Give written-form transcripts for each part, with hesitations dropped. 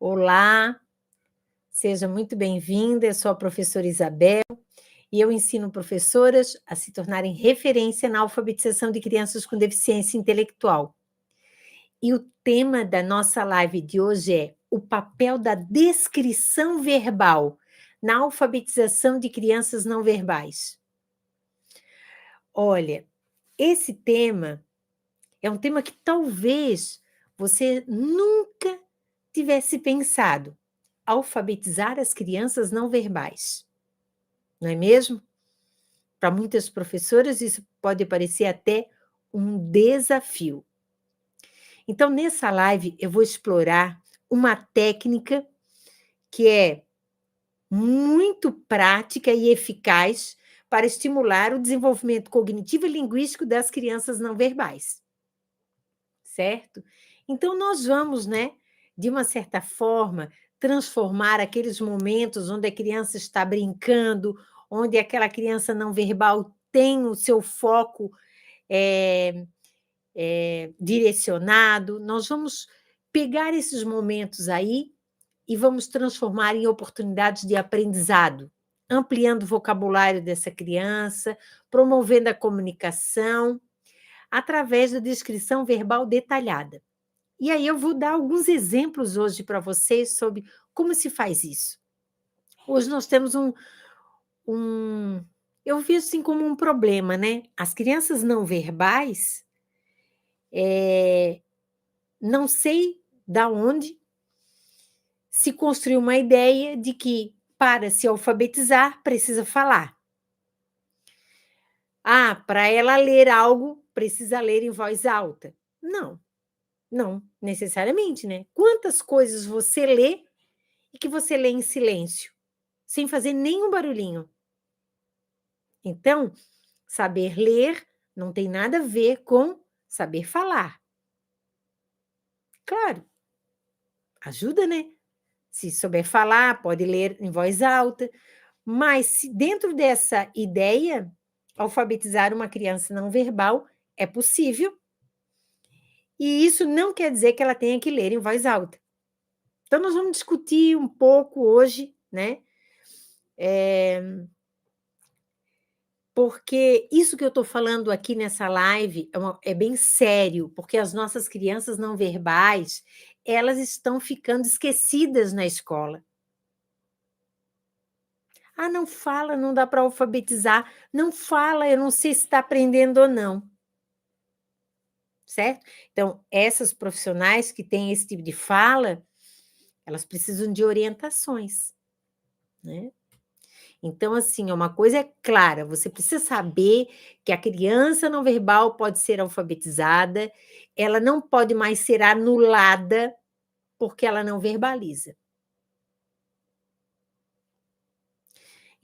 Olá, seja muito bem-vinda. Eu sou a professora Isabel e eu ensino professoras a se tornarem referência na alfabetização de crianças com deficiência intelectual. E o tema da nossa live de hoje é o papel da descrição verbal na alfabetização de crianças não verbais. Olha, esse tema é um tema que talvez você nunca tivesse pensado. Alfabetizar as crianças não verbais, não é mesmo? Para muitas professoras, isso pode parecer até um desafio. Então, nessa live, eu vou explorar uma técnica que é muito prática e eficaz para estimular o desenvolvimento cognitivo e linguístico das crianças não verbais, certo? Então, nós vamos, de uma certa forma, transformar aqueles momentos onde a criança está brincando, onde aquela criança não verbal tem o seu foco direcionado, nós vamos pegar esses momentos aí e vamos transformar em oportunidades de aprendizado, ampliando o vocabulário dessa criança, promovendo a comunicação, através da descrição verbal detalhada. E aí eu vou dar alguns exemplos hoje para vocês sobre como se faz isso. Hoje nós temos eu vejo assim como um problema, né? As crianças não verbais, não sei da onde se construiu uma ideia de que para se alfabetizar precisa falar. Ah, para ela ler algo, precisa ler em voz alta. Não necessariamente, né? Quantas coisas você lê e que você lê em silêncio, sem fazer nenhum barulhinho? Então, saber ler não tem nada a ver com saber falar. Claro, ajuda, né? Se souber falar, pode ler em voz alta, mas se dentro dessa ideia, alfabetizar uma criança não verbal é possível, e isso não quer dizer que ela tenha que ler em voz alta. Então, nós vamos discutir um pouco hoje, né? Porque isso que eu estou falando aqui nessa live é bem sério, porque as nossas crianças não verbais, elas estão ficando esquecidas na escola. Ah, não fala, não dá para alfabetizar. Não fala, eu não sei se está aprendendo ou não. Certo? Então, essas profissionais que têm esse tipo de fala, elas precisam de orientações, né? Então, assim, uma coisa é clara, você precisa saber que a criança não verbal pode ser alfabetizada, ela não pode mais ser anulada porque ela não verbaliza.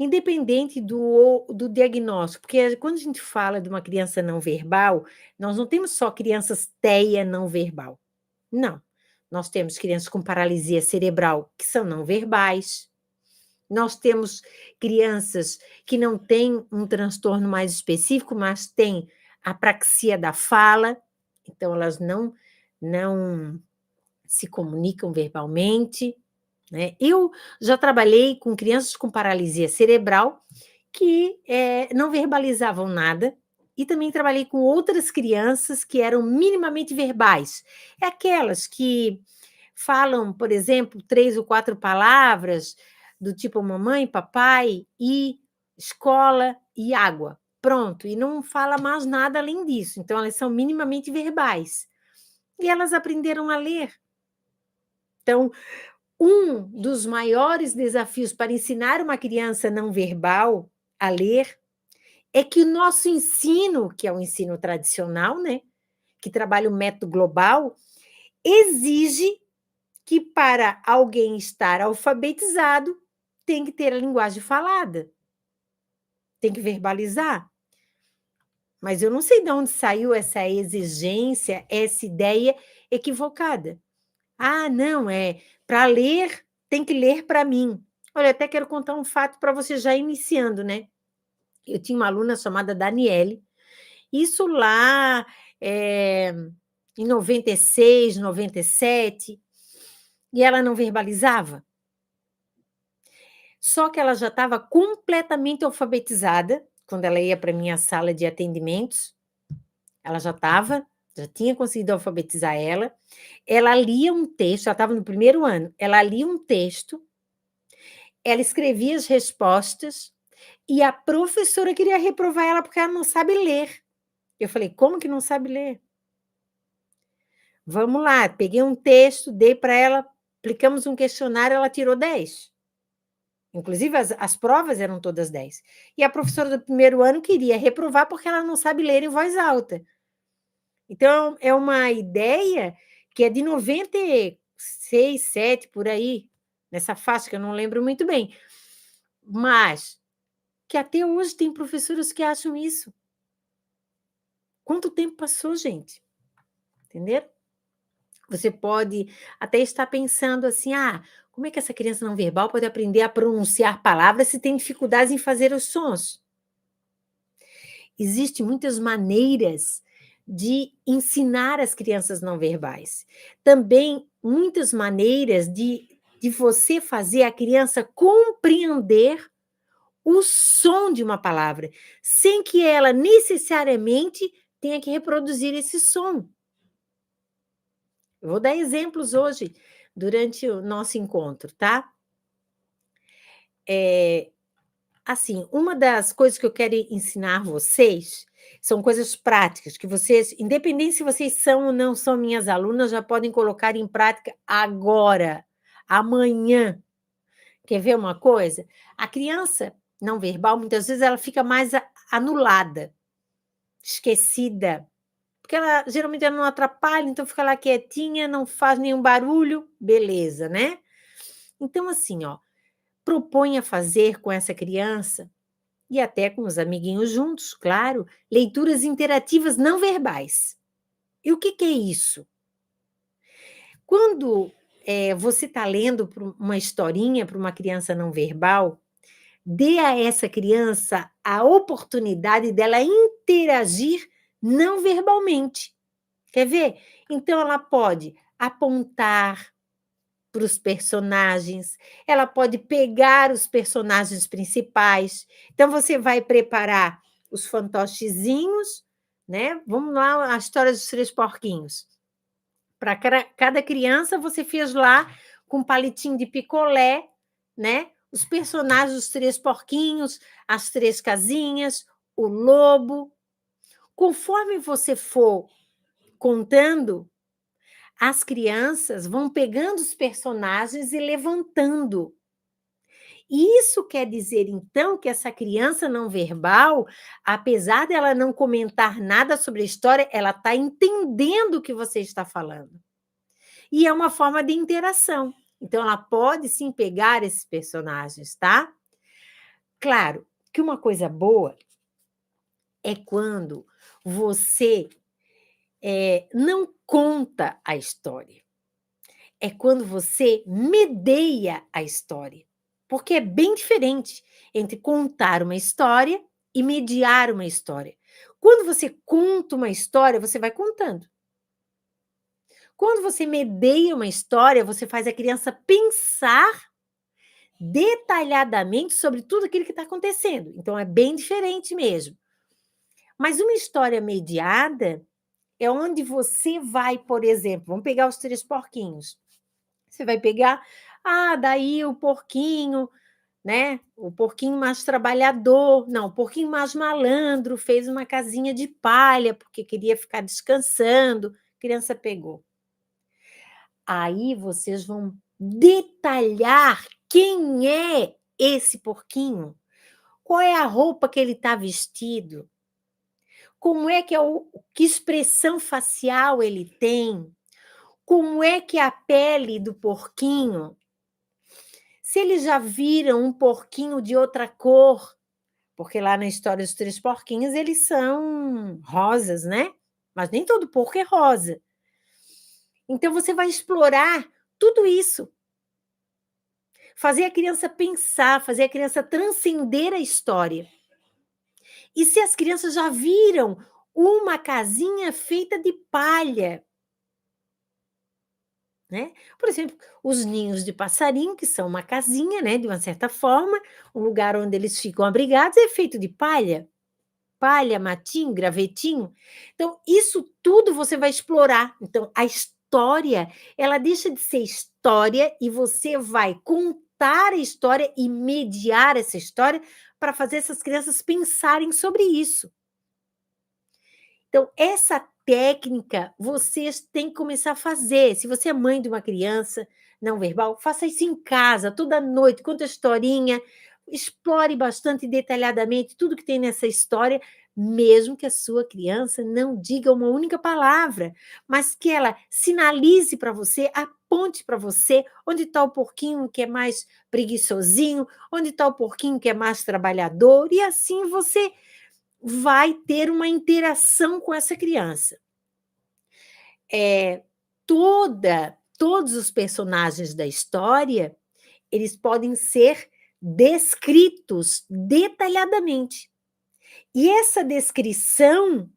Independente do diagnóstico, porque quando a gente fala de uma criança não verbal, nós não temos só crianças TEA não verbal. Não. Nós temos crianças com paralisia cerebral que são não verbais. Nós temos crianças que não têm um transtorno mais específico, mas têm apraxia da fala, então elas não se comunicam verbalmente, né? Eu já trabalhei com crianças com paralisia cerebral que não verbalizavam nada, e também trabalhei com outras crianças que eram minimamente verbais. É aquelas que falam, por exemplo, 3 ou 4 palavras, do tipo mamãe, papai, e escola e água. Pronto, e não fala mais nada além disso. Então, elas são minimamente verbais. E elas aprenderam a ler. Então, um dos maiores desafios para ensinar uma criança não verbal a ler é que o nosso ensino, que é o ensino tradicional, né, que trabalha o método global, exige que para alguém estar alfabetizado tem que ter a linguagem falada, tem que verbalizar. Mas eu não sei de onde saiu essa exigência, essa ideia equivocada. Ah, não, para ler, tem que ler para mim. Olha, até quero contar um fato para você já iniciando, né? Eu tinha uma aluna chamada Daniele, isso lá em 96, 97, e ela não verbalizava. Só que ela já estava completamente alfabetizada, quando ela ia para minha sala de atendimentos, ela já tinha conseguido alfabetizar ela. Ela lia um texto, ela estava no primeiro ano, ela lia um texto, ela escrevia as respostas, e a professora queria reprovar ela porque ela não sabe ler. Eu falei: "Como que não sabe ler?". Vamos lá, peguei um texto, dei para ela, aplicamos um questionário, ela tirou 10. Inclusive as provas eram todas 10. E a professora do primeiro ano queria reprovar porque ela não sabe ler em voz alta. Então é uma ideia que é de 96, 7 por aí, nessa faixa que eu não lembro muito bem, mas que até hoje tem professoras que acham isso. Quanto tempo passou, gente? Entenderam? Você pode até estar pensando assim: "Ah, como é que essa criança não verbal pode aprender a pronunciar palavras se tem dificuldades em fazer os sons?". Existem muitas maneiras de ensinar as crianças não verbais. Também muitas maneiras de você fazer a criança compreender o som de uma palavra, sem que ela necessariamente tenha que reproduzir esse som. Eu vou dar exemplos hoje, durante o nosso encontro, tá? Eh, assim, uma das coisas que eu quero ensinar vocês, são coisas práticas, que vocês, independente se vocês são ou não são minhas alunas, já podem colocar em prática agora, amanhã. Quer ver uma coisa? A criança não verbal, muitas vezes, ela fica mais anulada, esquecida, porque ela geralmente ela não atrapalha, então fica lá quietinha, não faz nenhum barulho, beleza, né? Então, assim, ó, proponha fazer com essa criança, e até com os amiguinhos juntos, claro, leituras interativas não verbais. E o que que é isso? Quando, você está lendo uma historinha para uma criança não verbal, dê a essa criança a oportunidade dela interagir não verbalmente. Quer ver? Então ela pode apontar para os personagens, ela pode pegar os personagens principais. Então você vai preparar os fantochezinhos, né, vamos lá, a história dos 3 porquinhos. Para cada criança você fez lá com palitinho de picolé, né, os personagens dos 3 porquinhos, as 3 casinhas, o lobo. Conforme você for contando, as crianças vão pegando os personagens e levantando. E isso quer dizer, então, que essa criança não verbal, apesar dela não comentar nada sobre a história, ela está entendendo o que você está falando. E é uma forma de interação. Então, ela pode sim pegar esses personagens, tá? Claro que uma coisa boa é quando você não conta a história. É quando você medeia a história, porque é bem diferente entre contar uma história e mediar uma história. Quando você conta uma história, você vai contando. Quando você medeia uma história, você faz a criança pensar detalhadamente sobre tudo aquilo que está acontecendo. Então é bem diferente mesmo. Mas uma história mediada é onde você vai, por exemplo, vamos pegar os 3 porquinhos. Você vai pegar, daí o porquinho, né, o porquinho mais trabalhador, não, o porquinho mais malandro fez uma casinha de palha, porque queria ficar descansando, a criança pegou. Aí vocês vão detalhar quem é esse porquinho, qual é a roupa que ele está vestido, como é que que expressão facial ele tem, como é que é a pele do porquinho. Se eles já viram um porquinho de outra cor, porque lá na história dos 3 porquinhos eles são rosas, né, mas nem todo porco é rosa. Então você vai explorar tudo isso. Fazer a criança pensar, fazer a criança transcender a história. E se as crianças já viram uma casinha feita de palha, né? Por exemplo, os ninhos de passarinho, que são uma casinha, né, de uma certa forma, um lugar onde eles ficam abrigados, é feito de palha. Palha, matinho, gravetinho. Então, isso tudo você vai explorar. Então, a história, ela deixa de ser história e você vai contar a história e mediar essa história para fazer essas crianças pensarem sobre isso. Então, essa técnica vocês têm que começar a fazer. Se você é mãe de uma criança não verbal, faça isso em casa, toda noite, conta a historinha, explore bastante detalhadamente tudo que tem nessa história, mesmo que a sua criança não diga uma única palavra, mas que ela sinalize para você, aponte para você onde está o porquinho que é mais preguiçosinho, onde está o porquinho que é mais trabalhador, e assim você vai ter uma interação com essa criança. Todos os personagens da história, eles podem ser descritos detalhadamente. E essa descrição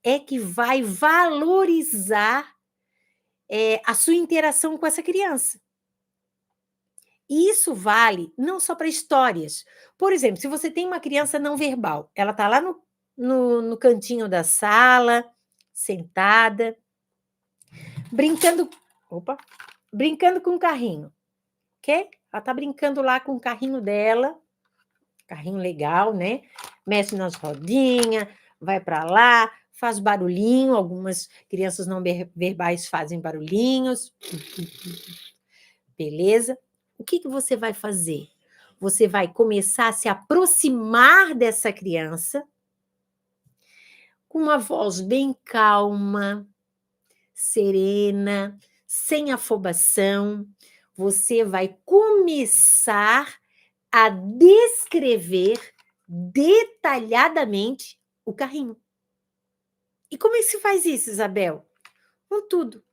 é que vai valorizar, a sua interação com essa criança. E isso vale não só para histórias. Por exemplo, se você tem uma criança não verbal, ela está lá no cantinho da sala, sentada, brincando, opa, brincando com o carrinho, ok? Ela está brincando lá com o carrinho dela, carrinho legal, né? Mexe nas rodinhas, vai para lá, faz barulhinho. Algumas crianças não verbais fazem barulhinhos. Beleza? O que você vai fazer? Você vai começar a se aproximar dessa criança com uma voz bem calma, serena, sem afobação. Você vai começar a descrever detalhadamente o carrinho. E como é que se faz isso, Isabel? Com tudo.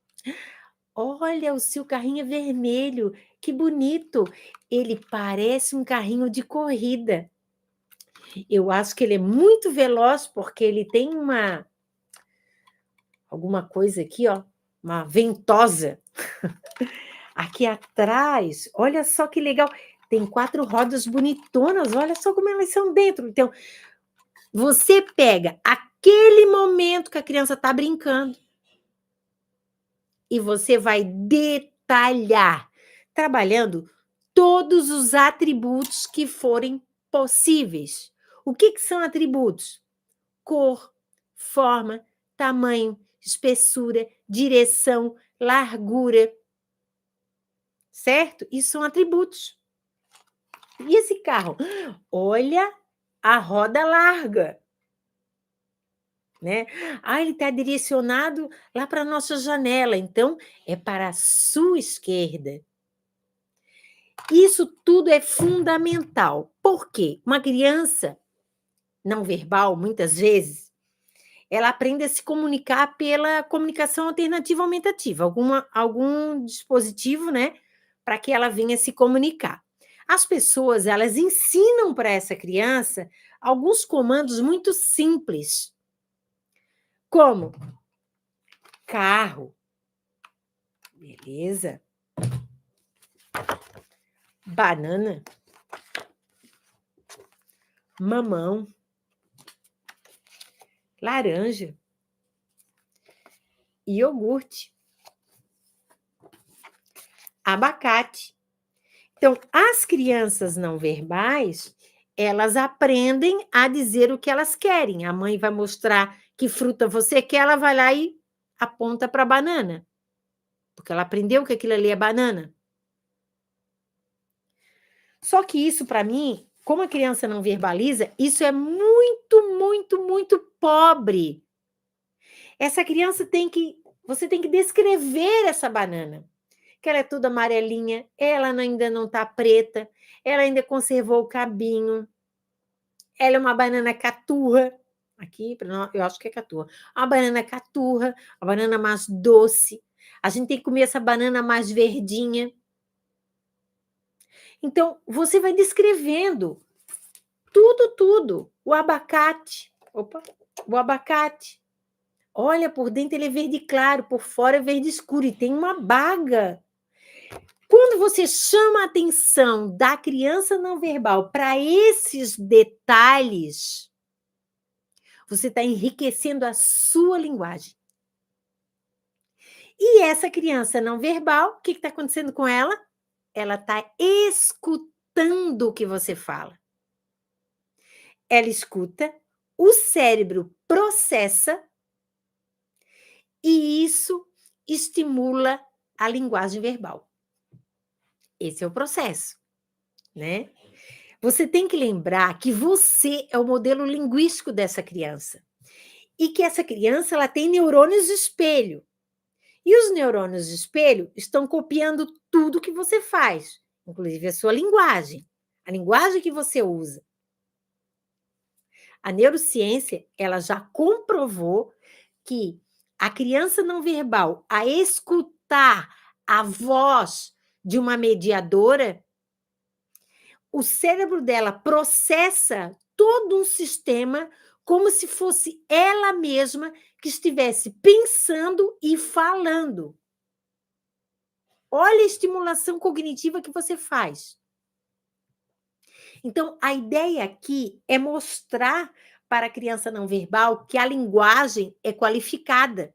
Olha, o seu carrinho é vermelho, que bonito. Ele parece um carrinho de corrida. Eu acho que ele é muito veloz porque ele tem alguma coisa aqui, ó, uma ventosa. Aqui atrás, olha só que legal. Tem 4 rodas bonitonas, olha só como elas são dentro. Então, você pega aquele momento que a criança está brincando e você vai detalhar, trabalhando todos os atributos que forem possíveis. O que são atributos? Cor, forma, tamanho, espessura, direção, largura. Certo? Isso são atributos. E esse carro? Olha a roda larga. Né? Ele está direcionado lá para a nossa janela, então é para a sua esquerda. Isso tudo é fundamental. Por quê? Uma criança não verbal, muitas vezes, ela aprende a se comunicar pela comunicação alternativa aumentativa, algum dispositivo, né, para que ela venha se comunicar. As pessoas, elas ensinam para essa criança alguns comandos muito simples, como carro, beleza? Banana, mamão, laranja, iogurte, abacate. Então, as crianças não verbais, elas aprendem a dizer o que elas querem. A mãe vai mostrar que fruta você quer, ela vai lá e aponta para a banana, porque ela aprendeu que aquilo ali é banana. Só que isso, para mim, como a criança não verbaliza, isso é muito, muito, muito pobre. Essa criança você tem que descrever essa banana, que ela é toda amarelinha, ela ainda não está preta, ela ainda conservou o cabinho, ela é uma banana caturra, aqui, eu acho que é caturra, uma banana caturra, a banana mais doce, a gente tem que comer essa banana mais verdinha. Então, você vai descrevendo tudo, o abacate, o abacate, Olha, por dentro ele é verde claro, por fora é verde escuro e tem uma baga. Quando você chama a atenção da criança não verbal para esses detalhes, você está enriquecendo a sua linguagem. E essa criança não verbal, o que está acontecendo com ela? Ela está escutando o que você fala. Ela escuta, o cérebro processa e isso estimula a linguagem verbal. Esse é o processo, né? Você tem que lembrar que você é o modelo linguístico dessa criança e que essa criança ela tem neurônios de espelho. E os neurônios de espelho estão copiando tudo que você faz, inclusive a sua linguagem, a linguagem que você usa. A neurociência, ela já comprovou que a criança não verbal, a escutar a voz de uma mediadora, o cérebro dela processa todo um sistema como se fosse ela mesma que estivesse pensando e falando. Olha a estimulação cognitiva que você faz. Então, a ideia aqui é mostrar para a criança não verbal que a linguagem é qualificada.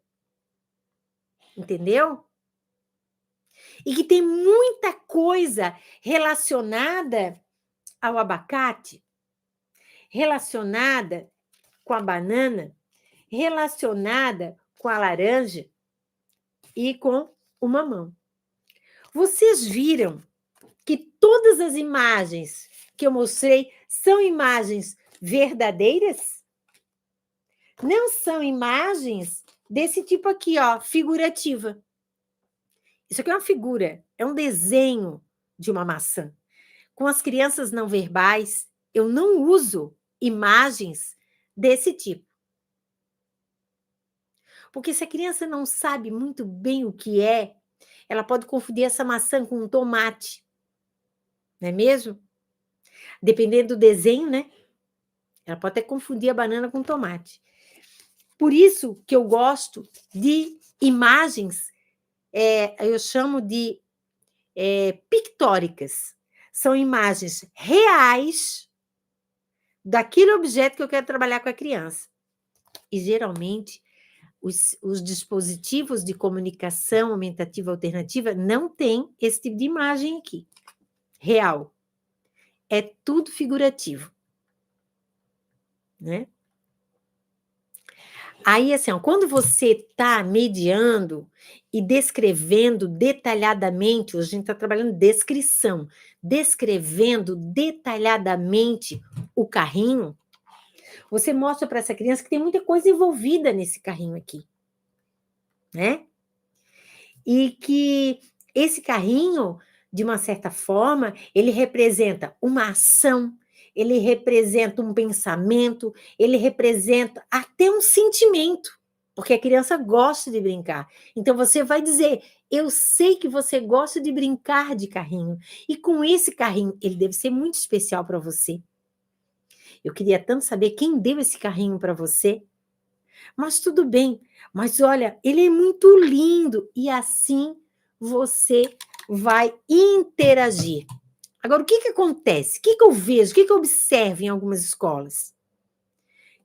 Entendeu? E que tem muita coisa relacionada ao abacate, relacionada com a banana, relacionada com a laranja e com o mamão. Vocês viram que todas as imagens que eu mostrei são imagens verdadeiras? Não são imagens desse tipo aqui, ó, figurativa. Isso aqui é uma figura, é um desenho de uma maçã. Com as crianças não verbais, eu não uso imagens desse tipo. Porque se a criança não sabe muito bem o que é, ela pode confundir essa maçã com um tomate. Não é mesmo? Dependendo do desenho, né? Ela pode até confundir a banana com tomate. Por isso que eu gosto de imagens, eu chamo de pictóricas. São imagens reais daquele objeto que eu quero trabalhar com a criança. E, geralmente, os dispositivos de comunicação aumentativa alternativa não têm esse tipo de imagem aqui, real. É tudo figurativo. Né? Aí, assim, ó, quando você está mediando e descrevendo detalhadamente, hoje a gente está trabalhando descrição, descrevendo detalhadamente o carrinho, você mostra para essa criança que tem muita coisa envolvida nesse carrinho aqui, né? E que esse carrinho, de uma certa forma, ele representa uma ação, ele representa um pensamento, ele representa até um sentimento, porque a criança gosta de brincar. Então, você vai dizer, eu sei que você gosta de brincar de carrinho, e com esse carrinho, ele deve ser muito especial para você. Eu queria tanto saber quem deu esse carrinho para você, mas tudo bem, mas olha, ele é muito lindo, e assim você vai interagir. Agora, o que que acontece? O que que eu vejo? O que que eu observo em algumas escolas?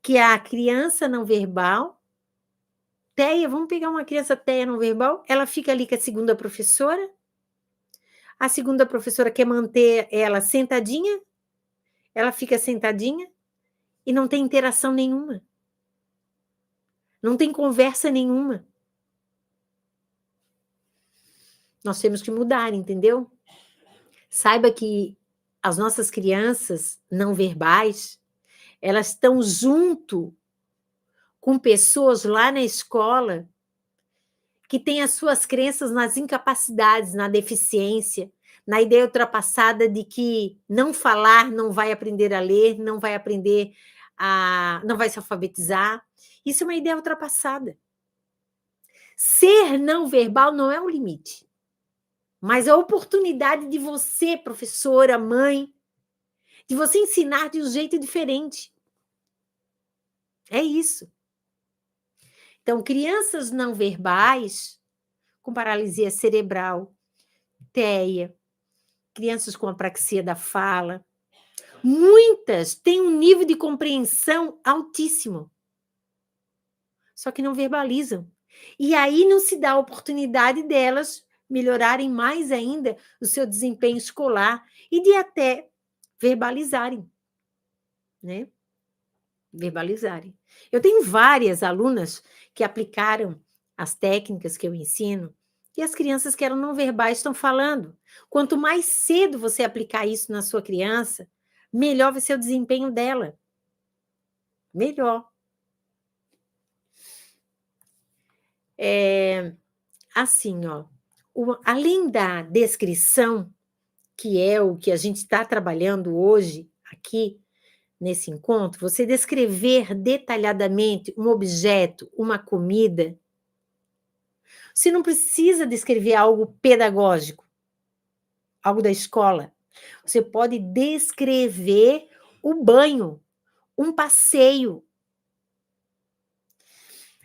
Que a criança não verbal, Teia, vamos pegar uma criança Teia não verbal, ela fica ali com a segunda professora quer manter ela sentadinha, ela fica sentadinha e não tem interação nenhuma. Não tem conversa nenhuma. Nós temos que mudar, entendeu? Saiba que as nossas crianças não verbais, elas estão junto com pessoas lá na escola que têm as suas crenças nas incapacidades, na deficiência, na ideia ultrapassada de que não falar não vai aprender a ler, não vai aprender não vai se alfabetizar. Isso é uma ideia ultrapassada. Ser não verbal não é um limite, mas a oportunidade de você, professora, mãe, de você ensinar de um jeito diferente. É isso. Então, crianças não verbais, com paralisia cerebral, TEA, crianças com apraxia da fala, muitas têm um nível de compreensão altíssimo, só que não verbalizam. E aí não se dá a oportunidade delas melhorarem mais ainda o seu desempenho escolar e de até verbalizarem, né? Verbalizarem. Eu tenho várias alunas que aplicaram as técnicas que eu ensino e as crianças que eram não verbais estão falando. Quanto mais cedo você aplicar isso na sua criança, melhor vai ser o desempenho dela. Melhor. Assim, ó, além da descrição, que é o que a gente está trabalhando hoje aqui nesse encontro, você descrever detalhadamente um objeto, uma comida, você não precisa descrever algo pedagógico, algo da escola. Você pode descrever o banho, um passeio.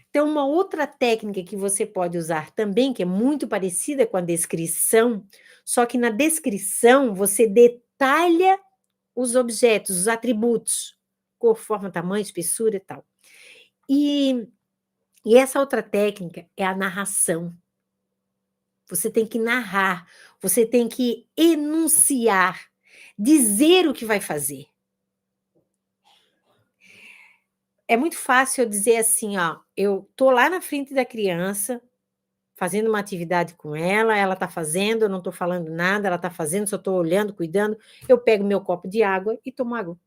Então, uma outra técnica que você pode usar também, que é muito parecida com a descrição, só que na descrição você detalha os objetos, os atributos, cor, forma, tamanho, espessura e tal. E essa outra técnica é a narração. Você tem que narrar, você tem que enunciar, dizer o que vai fazer. É muito fácil eu dizer assim, ó, eu tô lá na frente da criança, fazendo uma atividade com ela, ela está fazendo, eu não estou falando nada, ela está fazendo, só estou olhando, cuidando, eu pego meu copo de água e tomo água.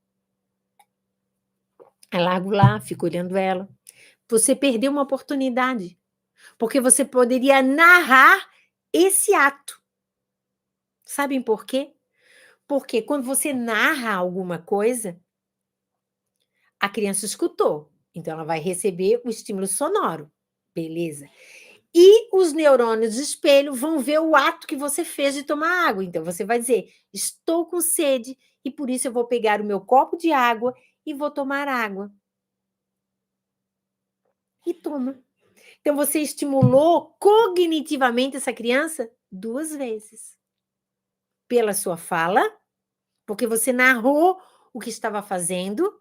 Eu largo lá, fico olhando ela. Você perdeu uma oportunidade, porque você poderia narrar esse ato. Sabem por quê? Porque quando você narra alguma coisa, a criança escutou, então ela vai receber o estímulo sonoro, beleza. E os neurônios de espelho vão ver o ato que você fez de tomar água. Então você vai dizer: estou com sede e por isso eu vou pegar o meu copo de água e vou tomar água. E toma. Então você estimulou cognitivamente essa criança 2 vezes. Pela sua fala, porque você narrou o que estava fazendo,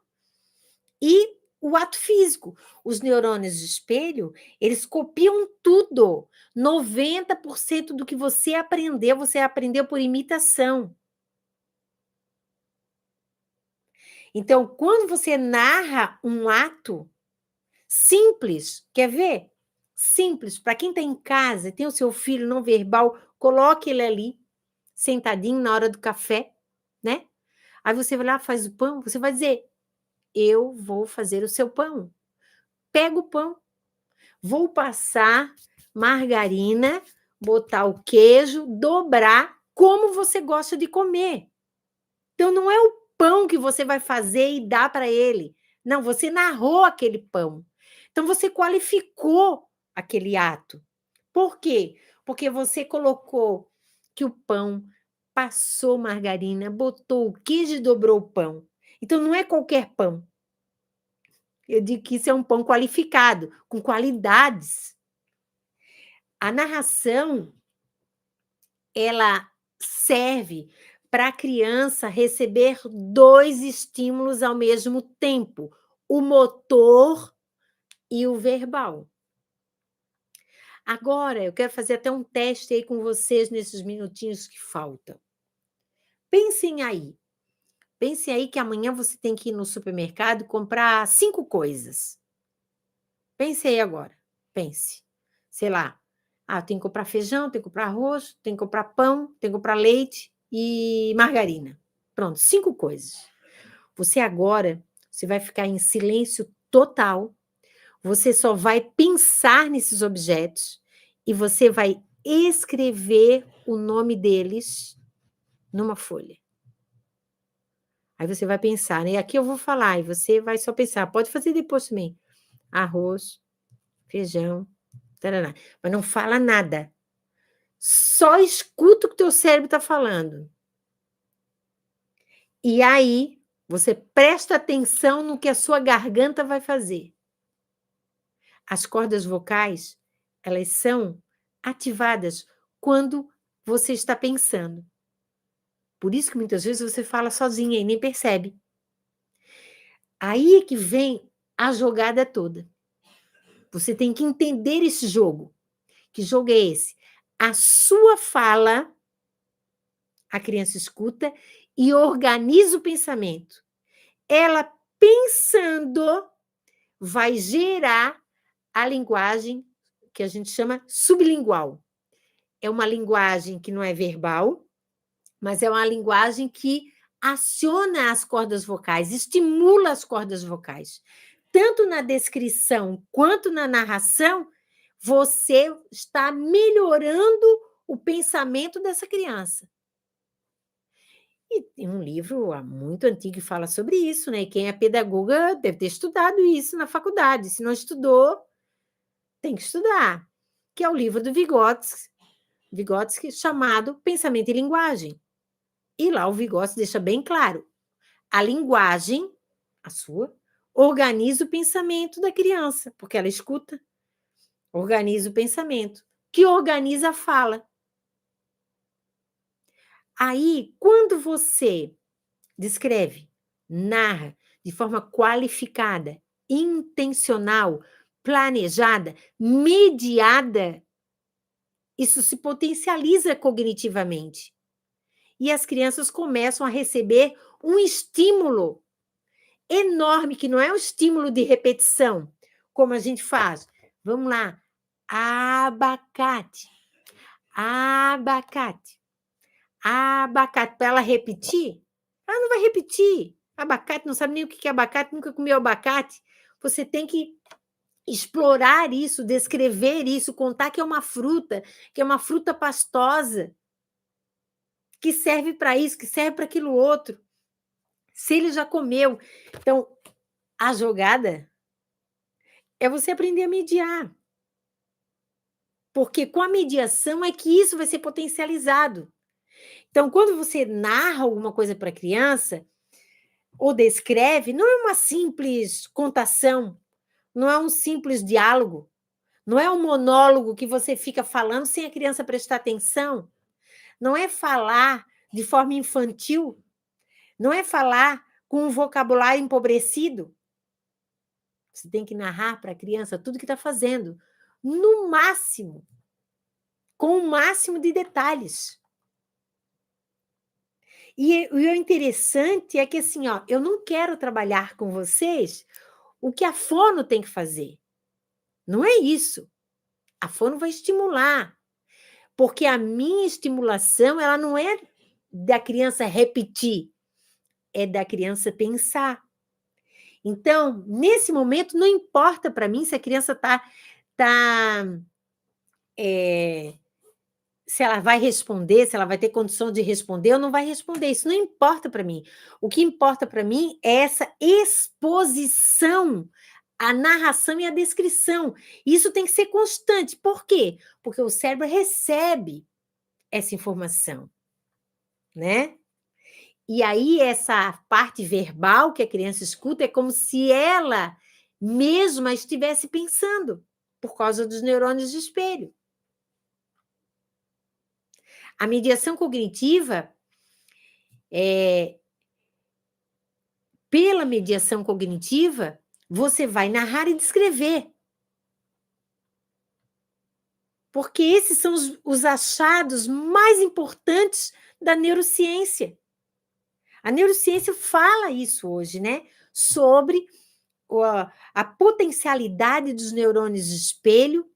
e o ato físico. Os neurônios de espelho, eles copiam tudo. 90% do que você aprendeu por imitação. Então, quando você narra um ato simples, quer ver? Simples, para quem está em casa, tem o seu filho não verbal, coloque ele ali, sentadinho na hora do café, né? Aí você vai lá, faz o pão, você vai dizer: eu vou fazer o seu pão. Pega o pão, vou passar margarina, botar o queijo, dobrar como você gosta de comer. Então não é o pão que você vai fazer e dar para ele. Não, você narrou aquele pão. Então você qualificou aquele ato. Por quê? Porque você colocou que o pão passou margarina, botou o queijo e dobrou o pão. Então não é qualquer pão. Eu digo que isso é um pão qualificado, com qualidades. A narração, ela serve para a criança receber 2 estímulos ao mesmo tempo, o motor e o verbal. Agora, eu quero fazer até um teste aí com vocês nesses minutinhos que faltam. Pensem aí. Pensem aí que amanhã você tem que ir no supermercado e comprar 5 coisas. Pense aí agora. Pense. Sei lá. Tem que comprar feijão, tem que comprar arroz, tem que comprar pão, tem que comprar leite e margarina. Pronto, 5 coisas. Você vai ficar em silêncio total. Você só vai pensar nesses objetos e você vai escrever o nome deles numa folha. Aí você vai pensar, né? Aqui eu vou falar e você vai só pensar. Pode fazer depois também. Arroz, feijão, tarará. Mas não fala nada. Só escuta o que o teu cérebro está falando. E aí, você presta atenção no que a sua garganta vai fazer. as cordas vocais, elas são ativadas quando você está pensando. Por isso que muitas vezes você fala sozinha e nem percebe. Aí que vem a jogada toda. Você tem que entender esse jogo. Que jogo é esse? A sua fala, a criança escuta e organiza o pensamento. Ela pensando vai gerar a linguagem que a gente chama sublingual. É uma linguagem que não é verbal, mas é uma linguagem que aciona as cordas vocais, estimula as cordas vocais. Tanto na descrição quanto na narração, você está melhorando o pensamento dessa criança. E tem um livro muito antigo que fala sobre isso, né? E quem é pedagoga deve ter estudado isso na faculdade. Se não estudou, tem que estudar. Que é o livro do Vygotsky chamado Pensamento e Linguagem. E lá o Vygotsky deixa bem claro: a linguagem, a sua, organiza o pensamento da criança, porque ela escuta, organiza o pensamento, que organiza a fala. Aí, quando você descreve, narra de forma qualificada, intencional, planejada, mediada, isso se potencializa cognitivamente. E as crianças começam a receber um estímulo enorme, que não é um estímulo de repetição, como a gente faz. Vamos lá. Abacate. Abacate. Abacate. Para ela repetir, ela não vai repetir. Abacate, não sabe nem o que é abacate, nunca comeu abacate. Você tem que explorar isso, descrever isso, contar que é uma fruta pastosa, que serve para isso, que serve para aquilo outro. Se ele já comeu. Então, a jogada é você aprender a mediar. Porque com a mediação é que isso vai ser potencializado. Então, quando você narra alguma coisa para a criança, ou descreve, não é uma simples contação, não é um simples diálogo, não é um monólogo que você fica falando sem a criança prestar atenção, não é falar de forma infantil, não é falar com um vocabulário empobrecido. Você tem que narrar para a criança tudo que está fazendo, no máximo, com o máximo de detalhes. E o interessante é que, assim, ó, eu não quero trabalhar com vocês o que a fono tem que fazer. Não é isso. A fono vai estimular, porque a minha estimulação, ela não é da criança repetir, é da criança pensar. Então, nesse momento, não importa para mim se a criança se ela vai responder, se ela vai ter condição de responder ou não vai responder. Isso não importa para mim. O que importa para mim é essa exposição, a narração e a descrição. Isso tem que ser constante. Por quê? Porque o cérebro recebe essa informação, né? E aí, essa parte verbal que a criança escuta é como se ela mesma estivesse pensando, por causa dos neurônios de espelho. A mediação cognitiva, pela mediação cognitiva, você vai narrar e descrever. Porque esses são os achados mais importantes da neurociência. A neurociência fala isso hoje, né? Sobre a potencialidade dos neurônios de espelho,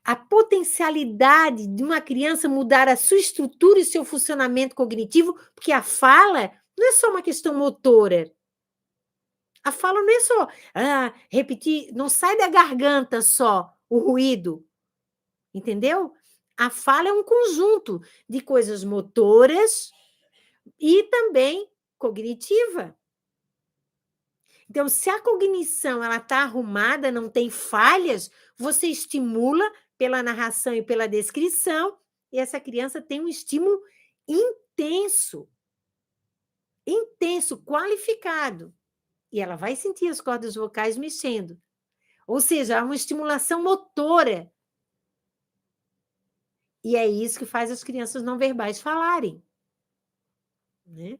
a potencialidade de uma criança mudar a sua estrutura e seu funcionamento cognitivo, porque a fala não é só uma questão motora. A fala não é só repetir, não sai da garganta só o ruído, entendeu? A fala é um conjunto de coisas motoras e também cognitiva. Então, se a cognição ela está arrumada, não tem falhas, você estimula pela narração e pela descrição, e essa criança tem um estímulo intenso, qualificado. E ela vai sentir as cordas vocais mexendo. Ou seja, há uma estimulação motora. E é isso que faz as crianças não verbais falarem, né?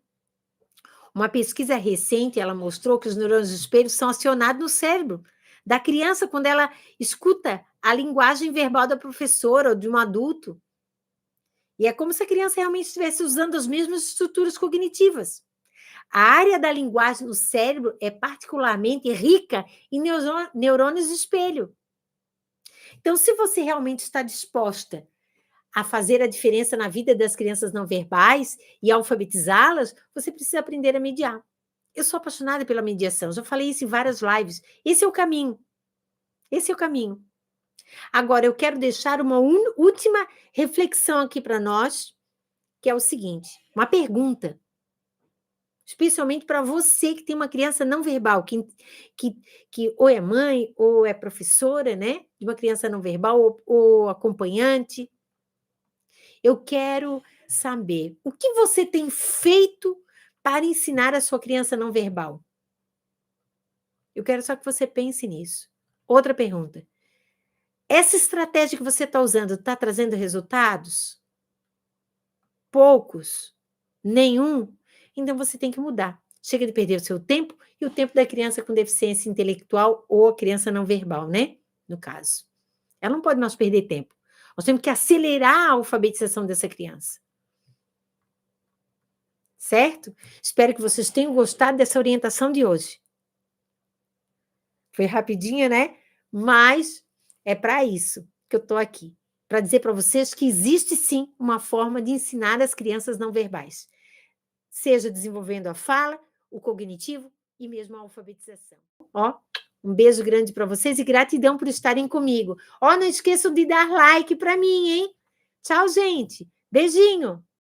Uma pesquisa recente, ela mostrou que os neurônios do espelho são acionados no cérebro da criança quando ela escuta a linguagem verbal da professora ou de um adulto. E é como se a criança realmente estivesse usando as mesmas estruturas cognitivas. A área da linguagem no cérebro é particularmente rica em neurônios de espelho. Então, se você realmente está disposta a fazer a diferença na vida das crianças não verbais e alfabetizá-las, você precisa aprender a mediar. Eu sou apaixonada pela mediação, já falei isso em várias lives. Esse é o caminho. Esse é o caminho. Agora, eu quero deixar uma última reflexão aqui para nós, que é o seguinte: uma pergunta. Especialmente para você que tem uma criança não verbal, que ou é mãe, ou é professora, né? De uma criança não verbal, ou acompanhante. Eu quero saber o que você tem feito para ensinar a sua criança não verbal. Eu quero só que você pense nisso. Outra pergunta. Essa estratégia que você está usando está trazendo resultados? Poucos? Nenhum? Então você tem que mudar. Chega de perder o seu tempo e o tempo da criança com deficiência intelectual ou a criança não verbal, né? No caso. Ela não pode mais perder tempo. Nós temos que acelerar a alfabetização dessa criança. Certo? Espero que vocês tenham gostado dessa orientação de hoje. Foi rapidinha, né? Mas é para isso que eu estou aqui. Para dizer para vocês que existe sim uma forma de ensinar as crianças não verbais. Seja desenvolvendo a fala, o cognitivo e mesmo a alfabetização. Ó, um beijo grande para vocês e gratidão por estarem comigo. Ó, não esqueçam de dar like para mim, hein? Tchau, gente. Beijinho.